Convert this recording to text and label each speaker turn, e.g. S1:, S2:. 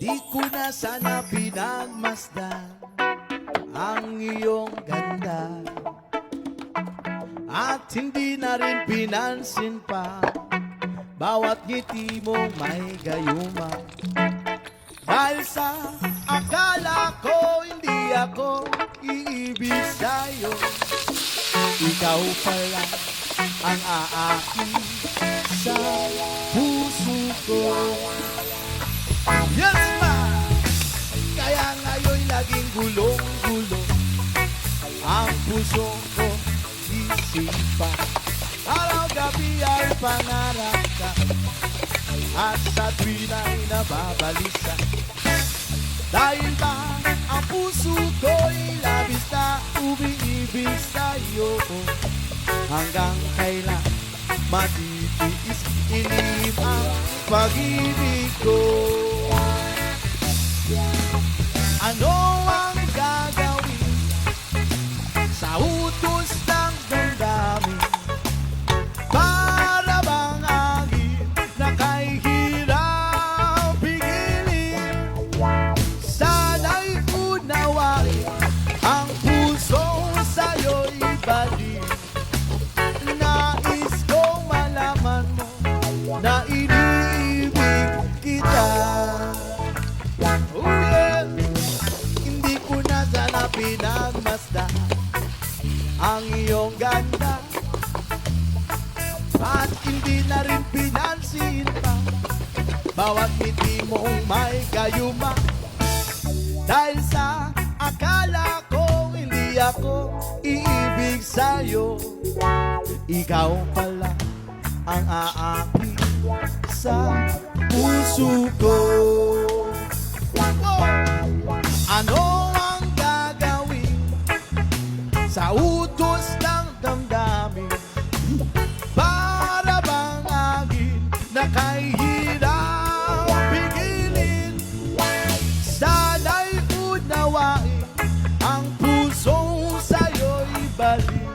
S1: Di ko na sana pinagmasdan ang iyong ganda, at hindi na rin pinansin pa bawat ngiti mong may gayuma. Dahil sa akala ko hindi ako iibig sa'yo, ikaw pala ang aaki sa puso ko. Yes, ma! Kaya ngayon laging gulong-gulo ang puso ko, isipa. Araw-gabi ay pangarap ka, at sa tuwin ay nababalisa. Dahil ba ang puso ko'y labis na umiibig sa'yo, hanggang kailan matitiis ilim ang pag-ibig ko. Ano ang gagawin sa utos ng damdamin? Para bang agit na kay hirap pigilin? Sana'y unawain ang puso sa'yo'y balik. Nais kong malaman mo na iniibig kita. Oh yeah. Hindi ko na sana pinagmasdan ang iyong ganda, at hindi na rin pinansin pa bawat ngiti mong may gayuma. Dahil sa akala ko hindi ako iibig sa'yo, ikaw pala ang aaki sa puso ko. Ano ang gagawin sa utos ng damdamin? Para bang agin na kay hirap pigilin? Sana'y unawain ang pusong sa'yo'y balik.